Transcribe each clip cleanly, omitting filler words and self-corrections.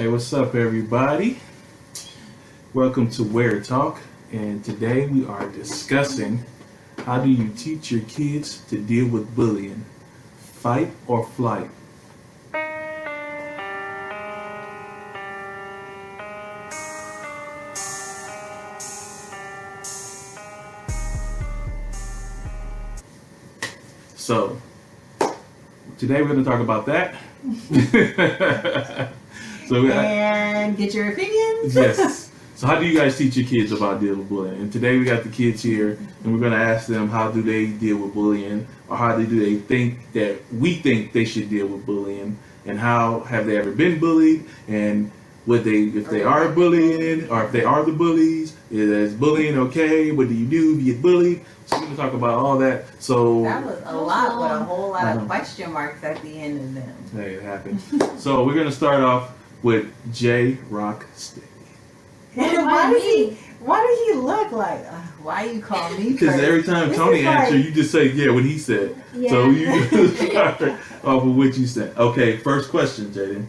Hey, what's up, everybody? Welcome to Where Talk, and today we are discussing how do you teach your kids to deal with bullying, fight or flight. So, today we're going to talk about that. And get your opinions. Yes. So how do you guys teach your kids about dealing with bullying? And today we got the kids here, and we're going to ask them how do they deal with bullying, or how do they think that we think they should deal with bullying, and how have they ever been bullied, and would they, if they are bullying, or if they are the bullies, is bullying okay? What do you do if you get bullied? So we're going to talk about all that. So That was a lot with a whole lot I of know. question marks at the end of them. hey, it happens. So we're going to start off with J Rock Steady. Why does he look like? Why you call me? Because first? every time This Tony is like- answers, you just say, yeah, what he said. Yeah. So you start off with what you said. Okay, first question, Jaden. Okay.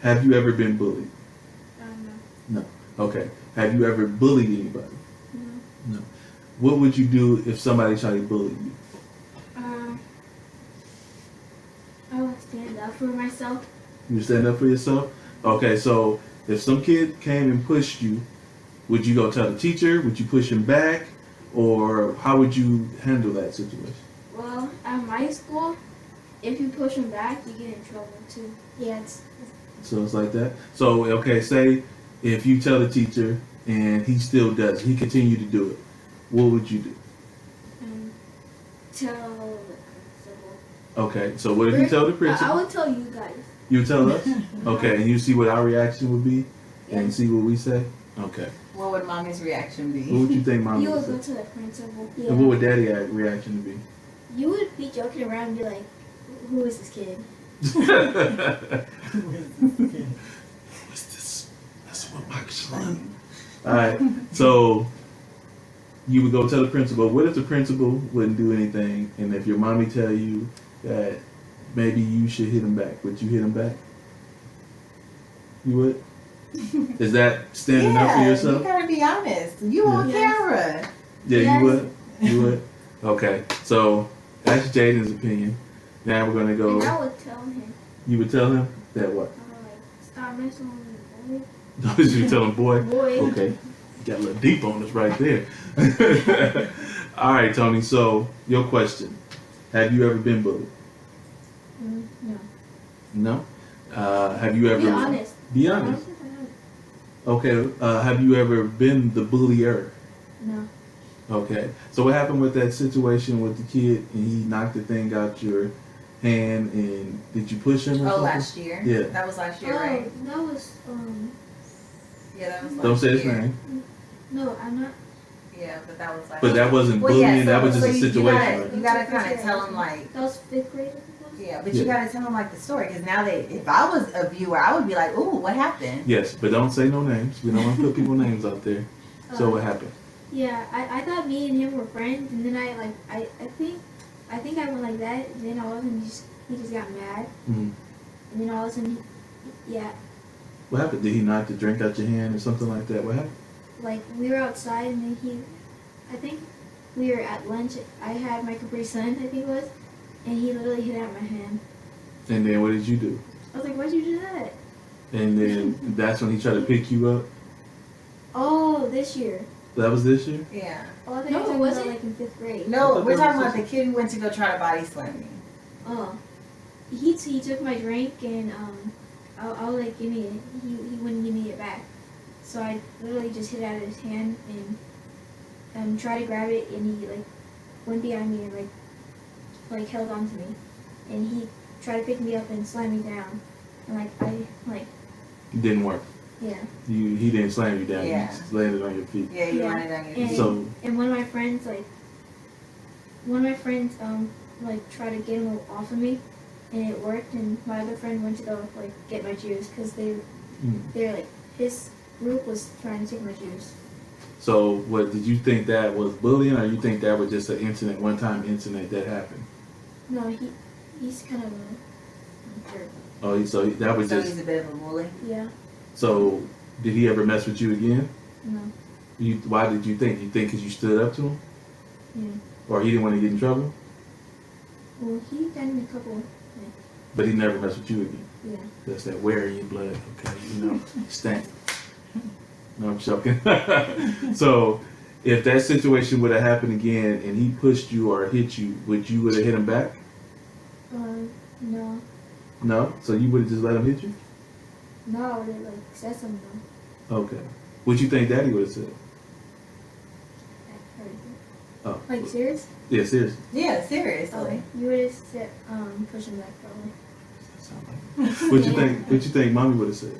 Have you ever been bullied? No. Okay. Have you ever bullied anybody? No. What would you do if somebody tried to bully you? I would stand up for myself. You stand up for yourself? Okay, so if some kid came and pushed you, would you go tell the teacher? Would you push him back? Or how would you handle that situation? Well, at my school, if you push them back, you get in trouble too. Yeah, So it's like that. So okay, say if you tell the teacher and he still does, he continue to do it, what would you do? tell the principal. Okay, so what if you tell the I principal? would tell you guys. You tell us? Okay, and you see what our reaction would be Yeah. and see what we say? Okay. What would mommy's reaction What be? would you think mom You would would go say? to the principal. And what would daddy reaction be? You would be joking around and be like, "Who is this kid?" What's this? That's what my son. Alright, so you would go tell the principal. What if the principal wouldn't do anything, and if your mommy tell you that maybe you should hit him back, would you hit him back? You would? Is that standing up for You yourself? gotta be honest. You on Yes. camera. Yeah, Yes. you would? You would? Okay, so that's Jaden's opinion. Now we're gonna And go. I would tell him, You would tell him that what? "Stop messing with me, You tell him, boy. boy." Okay, got a little deep on us right there. All right, Tony. So your question: have you ever been bullied? No. No. Have you ever? Be honest. Be honest. Okay. Have you ever been the bullier? No. Okay. So what happened with that situation with the kid and he knocked the thing out your hand and did you push him or Oh, something? last year. Yeah. That was last year, right? That was Yeah, that was last Don't say his year. name. no, I'm not. Yeah, but that was last. But that wasn't Well, bullying. yeah, that was just a you situation. gotta, right? you gotta kind of tell them like. That was 5th grade. I think it was. Yeah, but Yeah. you gotta tell them like the story because now if I was a viewer, I would be like, "Ooh, what happened?" Yes, but don't say no names. We don't want to put people's names out there. So what happened? Yeah, I thought me and him were friends, and then I think I went like that, and then all of a sudden he just got mad, Mhm. and then all of a sudden yeah, What happened? Did he knock the drink out your hand or something like that? What happened? like we were outside, and then I think we were at lunch. I had my Capri Sun, I think it was, and he literally hit out my hand. And then what did you do? I was like, "Why'd you do that?" And then that's when he tried to pick you up. Oh, this year. That was this year. Yeah. Oh, I thought No, you were talking was about it? like in 5th grade. I No, thought we're that talking was about the kid who went to go try to body slam me. Oh, he took my drink and I was like, "Give me it." He wouldn't give me it back, so I literally just hit it out of his hand and tried to grab it, and he like went behind me and like held on to me, and he tried to pick me up and slam me down, and It didn't work. yeah. He didn't slam you down. Yeah. He just landed on your feet. Yeah, you Yeah. landed on your And, feet. So and one of my friends like tried to get him off of me, and it worked. And my other friend went to go like get my juice because they're like his group was trying to take my juice. So what did you think that was bullying, or you think that was just an incident, one time incident that happened? No, he's kind of a jerk. Oh, so that was So just. he's a bit of a bully. Yeah. So did he ever mess with you again? No. Why did you think? You think because you stood up to him, Yeah. or he didn't want to get in trouble? Well, he done a couple. But he never messed with you again. Yeah. That's that wear in your blood. Okay, you know, stank. No, I'm joking. So, if that situation would have happened again and he pushed you or hit you, would you would have hit him back? No. No. So you would have just let him hit you? No, I would have like said something. Okay. What you think Daddy would have said? I heard it. Oh. Like serious? Yeah, seriously. Yeah, seriously. Oh, you would have said push him back probably. What you think? What you think Mommy would have said?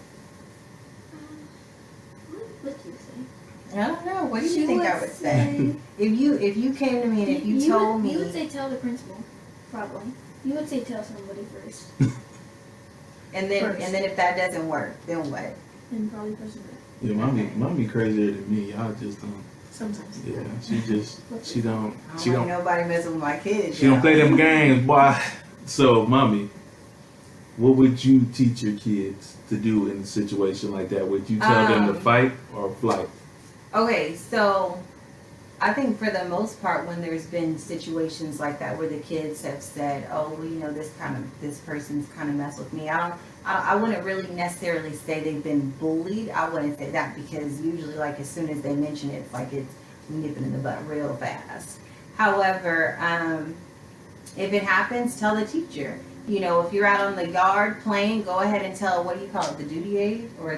What do you say? I don't know. What do you She think I would say? If you came to me and if you told me, you would say tell the principal, probably. You would say tell somebody first, and then if that doesn't work, then what? and probably push him back. Yeah, Mommy crazier than me. Y'all just don't. Sometimes. Yeah, she don't. I She don't don't. want nobody messing with my kids. She don't y'all. play them games, boy. So, Mommy, what would you teach your kids to do in a situation like that? Would you tell them to fight or flight? Okay, so I think for the most part, when there's been situations like that where the kids have said, "Oh, well, you know, this person's kind of messed with me," I wouldn't really necessarily say they've been bullied. I wouldn't say that because usually, like as soon as they mention it, it's like it's nipping in the butt real fast. However, if it happens, tell the teacher. You know, if you're out on the yard playing, go ahead and tell, what do you call it, the duty aide? Or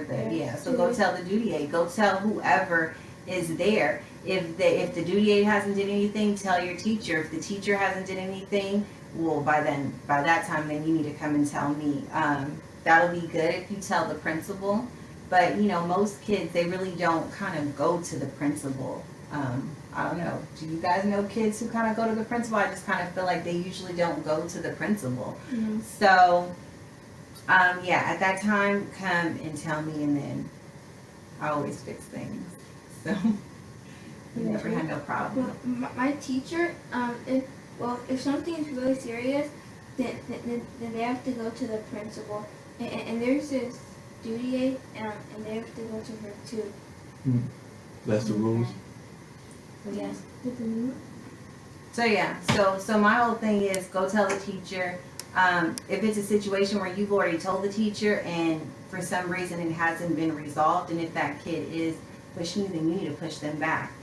so go tell the duty aide. Go tell whoever is there. If the duty aide hasn't did anything, tell your teacher. If the teacher hasn't did anything, well, by that time, then you need to come and tell me. That'll be good if you tell the principal. But, you know, most kids, they really don't kind of go to the principal. I don't know. Do you guys know kids who kind of go to the principal? I just kind of feel like they usually don't go to the principal. Mm-hmm. So, yeah, at that time, come and tell me, and then I always fix things. So, we never had no problem. Well, my teacher, if something is really serious, then they have to go to the principal, and there's this duty aide, and they have to go to her too. That's the rules. Yes. So yeah, so my whole thing is go tell the teacher. If it's a situation where you've already told the teacher and for some reason it hasn't been resolved, and if that kid is pushing you, then you need to push them back.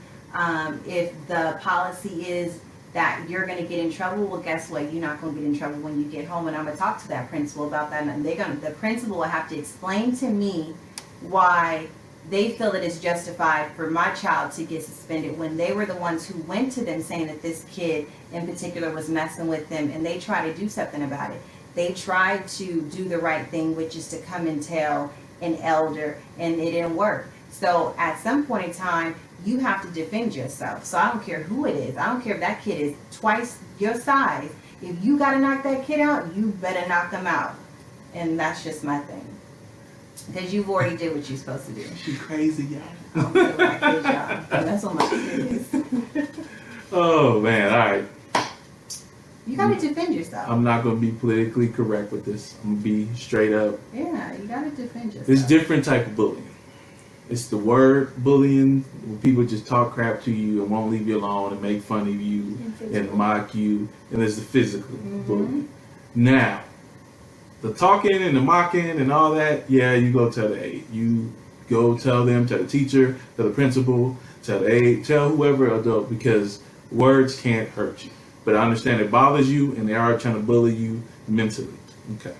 If the policy is that you're going to get in trouble, well, guess what? You're not going to get in trouble when you get home, and I'm going to talk to that principal about that. And the principal will have to explain to me why they feel that it's justified for my child to get suspended when they were the ones who went to them saying that this kid in particular was messing with them, and they try to do something about it. They tried to do the right thing, which is to come and tell an elder, and it didn't work. So at some point in time, you have to defend yourself. So I don't care who it is. I don't care if that kid is twice your size. If you got to knock that kid out, you better knock them out. And that's just my thing. Because you've already did what you're supposed to do. She crazy, y'all. I don't care what my kids, y'all. That's what my kids is. Oh man, all right. You got to defend yourself. I'm not gonna be politically correct with this. I'm gonna be straight up. Yeah, you got to defend yourself. There's different type of bullying. It's the word bullying, when people just talk crap to you and won't leave you alone and make fun of you and mock you. And there's the physical bullying. Now, the talking and the mocking and all that, yeah, you go tell the aide. You go tell them, tell the teacher, tell the principal, tell the aide, tell whoever adult, because words can't hurt you. But I understand it bothers you and they are trying to bully you mentally. Okay.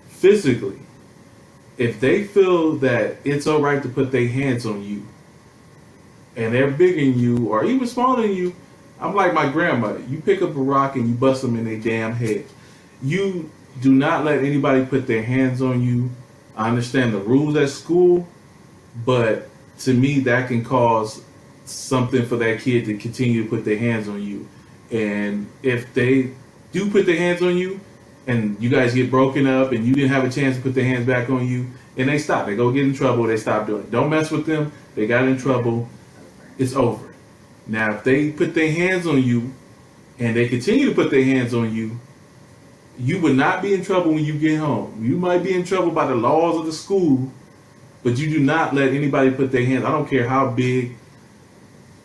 Physically, if they feel that it's all right to put their hands on you and they're bigger than you or even smaller than you, I'm like my grandmother. You pick up a rock and you bust them in their damn head. You do not let anybody put their hands on you. I understand the rules at school, but to me that can cause something for that kid to continue to put their hands on you. And if they do put their hands on you, and you guys get broken up and you didn't have a chance to put their hands back on you, and they stop. They go get in trouble, they stop doing it. Don't mess with them. They got in trouble. It's over. Now, if they put their hands on you and they continue to put their hands on you, you would not be in trouble when you get home. You might be in trouble by the laws of the school, but you do not let anybody put their hands. I don't care how big,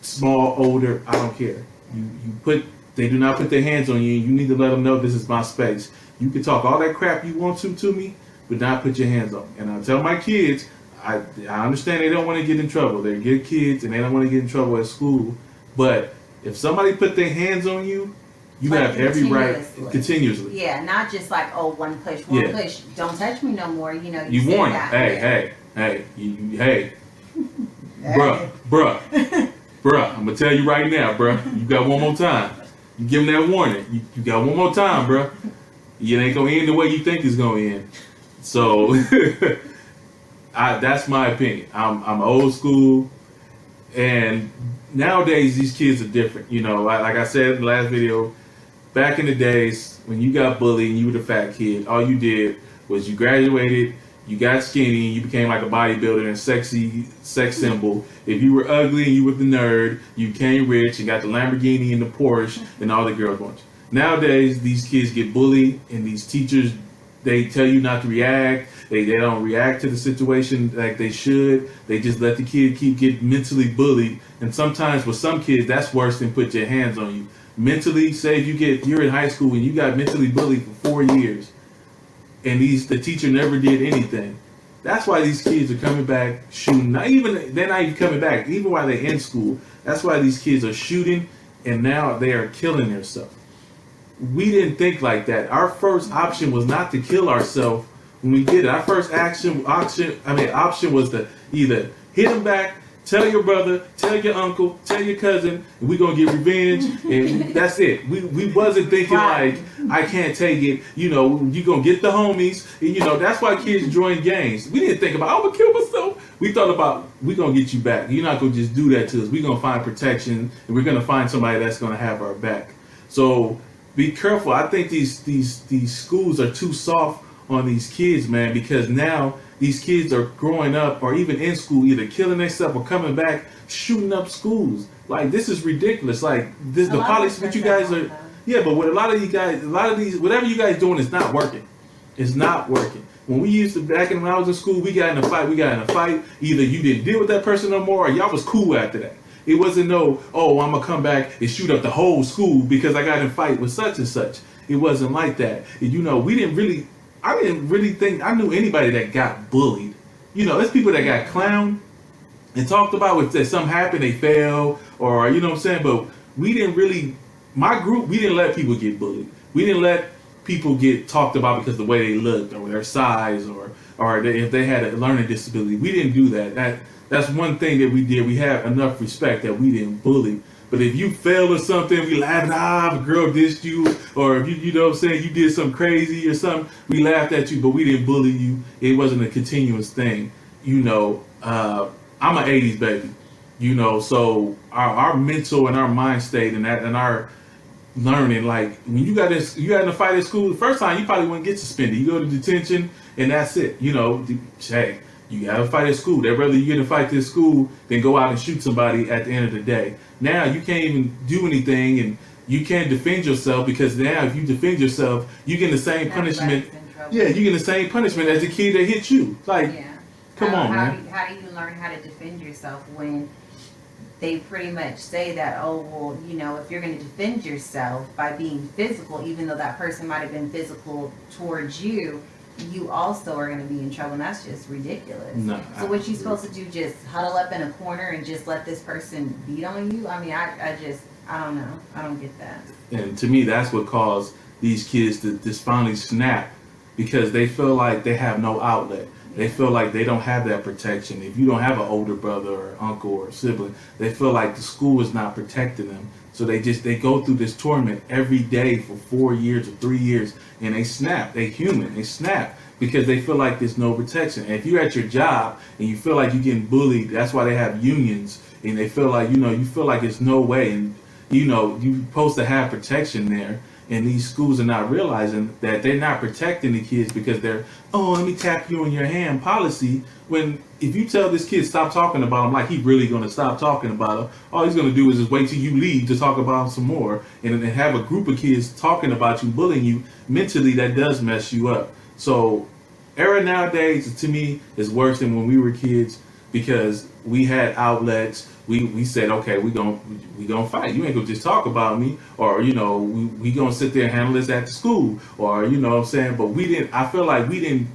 small, older. I don't care. They do not put their hands on you. You need to let them know this is my space. You can talk all that crap you want to me, but not put your hands on me. And I tell my kids, I understand they don't want to get in trouble. They're good kids and they don't want to get in trouble at school. But if somebody put their hands on you, you Like have every right continuously. continuously. Yeah, not just like, oh, one push, don't touch me no more. You know, You say warn that. them. Hey, bruh. I'm gonna tell you right now, bruh. You got one more time. You give them that warning. You got one more time, bruh. It ain't gonna end the way you think it's gonna end. So, that's my opinion. I'm old school, and nowadays these kids are different. You know, like I said in the last video, back in the days when you got bullied and you were the fat kid, all you did was you graduated, you got skinny, you became like a bodybuilder and sexy sex symbol. If you were ugly and you were the nerd, you became rich and got the Lamborghini and the Porsche, and all the girls want you. Nowadays, these kids get bullied, and these teachers, they tell you not to react. They don't react to the situation like they should. They just let the kid keep getting mentally bullied. And sometimes with some kids, that's worse than put your hands on you. Mentally, say if you're in high school and you got mentally bullied for 4 years, and the teacher never did anything. That's why these kids are coming back shooting. They're not even coming back, even while they're in school. That's why these kids are shooting, and now they are killing themselves. We didn't think like that. Our first option was not to kill ourselves when we did it. Our first option was to either hit them back, tell your brother, tell your uncle, tell your cousin, and we're going to get revenge, and that's it. We wasn't thinking like, I can't take it, you're going to get the homies, and that's why kids join gangs. We didn't think about, I'm going to kill myself. We thought about, we're going to get you back. You're not going to just do that to us. We're going to find protection, and we're going to find somebody that's going to have our back. So be careful. I think these schools are too soft on these kids, man, because now these kids are growing up or even in school, either killing themselves or coming back, shooting up schools. Like, this is ridiculous. Like, the policy, what you guys are, but with a lot of these, whatever you guys doing is not working. It's not working. When we used to, when I was in school, we got in a fight. Either you didn't deal with that person no more or y'all was cool after that. It wasn't I'm going to come back and shoot up the whole school because I got in a fight with such and such. It wasn't like that. And, I didn't really think I knew anybody that got bullied. There's people that got clowned and talked about if something happened, they fell, or you know what I'm saying. But we didn't really, my group, we didn't let people get bullied. We didn't let people get talked about because of the way they looked or their size or if they had a learning disability. We didn't do that. That's one thing that we did. We had enough respect that we didn't bully. But if you failed or something, we laughed, if a girl dissed you, or if you know what I'm saying, you did something crazy or something, we laughed at you, but we didn't bully you. It wasn't a continuous thing. I'm an 80s baby, so our mental and our mind state and our learning, like when you got in a fight at school, the first time you probably wouldn't get suspended. You go to detention and that's it. Hey, you got to fight at school. They'd rather you get in a fight at school than go out and shoot somebody at the end of the day. Now you can't even do anything and you can't defend yourself because now if you defend yourself, you get the same punishment. Yeah, you get the same punishment as the kid that hit you. Like, come on, man. How do you learn how to defend yourself when they pretty much say that, if you're going to defend yourself by being physical, even though that person might have been physical towards you, you also are going to be in trouble, and that's just ridiculous. No, so what you supposed to do, just huddle up in a corner and just let this person beat on you? I mean, I don't know. I don't get that. And to me, that's what caused these kids to just finally snap, because they feel like they have no outlet. They feel like they don't have that protection. If you don't have an older brother or uncle or sibling, they feel like the school is not protecting them. So they go through this torment every day for 4 years or 3 years, and they snap. They snap because they feel like there's no protection. And if you're at your job and you feel like you're getting bullied, that's why they have unions, and they feel like, you feel like there's no way, and you're supposed to have protection there. And these schools are not realizing that they're not protecting the kids because they're, oh, let me tap you on your hand policy. When if you tell this kid stop talking about him, like he really going to stop talking about him, all he's going to do is just wait till you leave to talk about him some more, and then have a group of kids talking about you, bullying you. Mentally, that does mess you up. So, era nowadays to me is worse than when we were kids because we had outlets. We said, okay, we gonna fight. You ain't gonna just talk about me, or we gonna sit there and handle this at the school, or what I'm saying. But we didn't. I feel like we didn't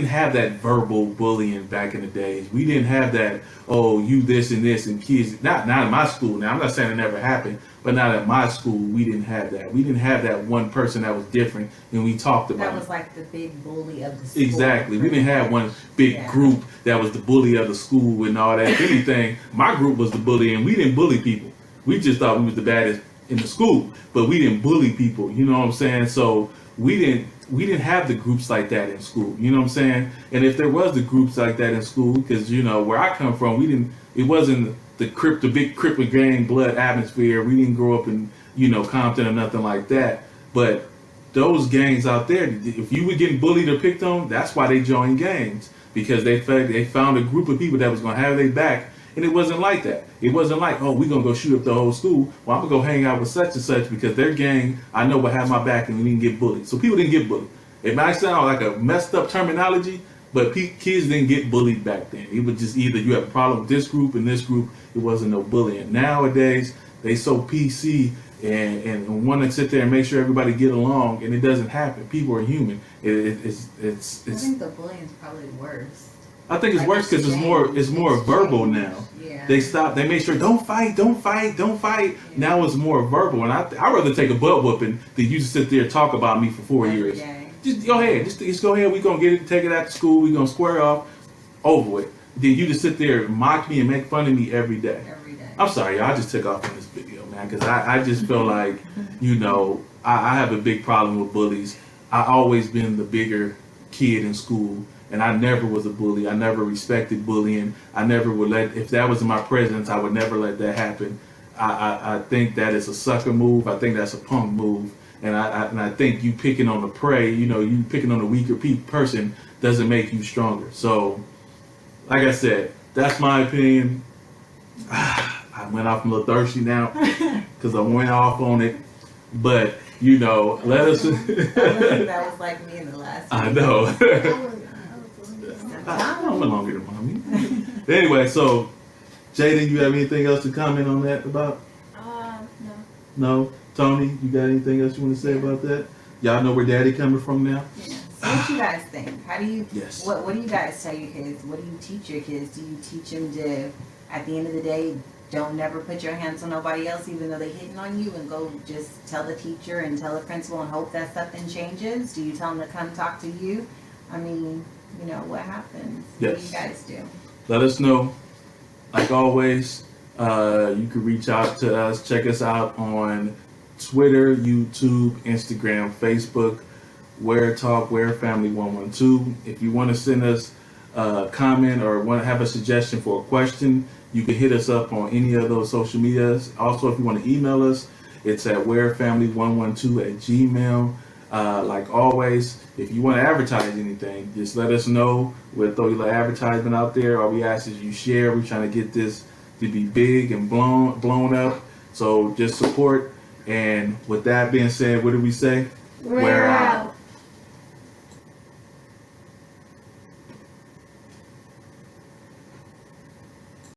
have that verbal bullying back in the days. We didn't have that, oh, you this and this, and kids. Not in my school. Now I'm not saying it never happened, but not at my school. We didn't have that. We didn't have that one person that was different, and we talked about. That was like the big bully of the school. Exactly. We didn't have one big group that was the bully of the school and all that. If anything, my group was the bully, and we didn't bully people. We just thought we was the baddest in the school, but we didn't bully people. You know what I'm saying? So we didn't have the groups like that in school. You know what I'm saying? And if there was the groups like that in school, because where I come from, it wasn't the big Crip and gang blood atmosphere. We didn't grow up in Compton or nothing like that. But those gangs out there, if you were getting bullied or picked on, that's why they joined gangs, because they found a group of people that was gonna have their back. And it wasn't like that. It wasn't like, oh, we're going to go shoot up the whole school. Well, I'm going to go hang out with such and such because their gang, I know, will have my back and we didn't get bullied. So people didn't get bullied. It might sound like a messed up terminology, but kids didn't get bullied back then. It was just either you have a problem with this group and this group. It wasn't no bullying. Nowadays, they so PC and want to sit there and make sure everybody get along, and it doesn't happen. People are human. It's I think the bullying is probably worse. I think it's worse because it's more verbal now. Yeah. They make sure don't fight. Yeah. Now it's more verbal, and I'd rather take a butt whooping than you sit there and talk about me for 4 years. Just go ahead, just go ahead. We gonna take it out to school. We gonna square off, over with. Then you just sit there and mock me and make fun of me every day. I'm sorry, y'all. I just took off on this video, man, because I just feel like I have a big problem with bullies. I always been the bigger kid in school. And I never was a bully. I never respected bullying. I never would if that was in my presence, I would never let that happen. I think that is a sucker move. I think that's a punk move. And I think you picking on the prey, you picking on the weaker person doesn't make you stronger. So, like I said, that's my opinion. I went off a little thirsty now because I went off on it. But, let us... That was like me in the last I know. I went longer than mommy. Anyway, so Jaden, you have anything else to comment on that about? No. No? Tony, you got anything else you want to say about that? Y'all know where Daddy coming from now? Yeah. So what you guys think? How do you? Yes. What do you guys tell your kids? What do you teach your kids? Do you teach them to, at the end of the day, don't never put your hands on nobody else, even though they're hitting on you, and go just tell the teacher and tell the principal and hope that something changes? Do you tell them to come talk to you? I mean, what happens? Yes. What do you guys do? Let us know. Like always, you can reach out to us. Check us out on Twitter, YouTube, Instagram, Facebook, Where Talk, Where Family 112. If you want to send us a comment or want to have a suggestion for a question, you can hit us up on any of those social medias. Also, if you want to email us, it's at wherefamily112@gmail.com. Like always, if you want to advertise anything, just let us know. We'll throw you an advertisement out there. All we ask is you share. We're trying to get this to be big and blown up. So just support. And with that being said, what do we say? We're out.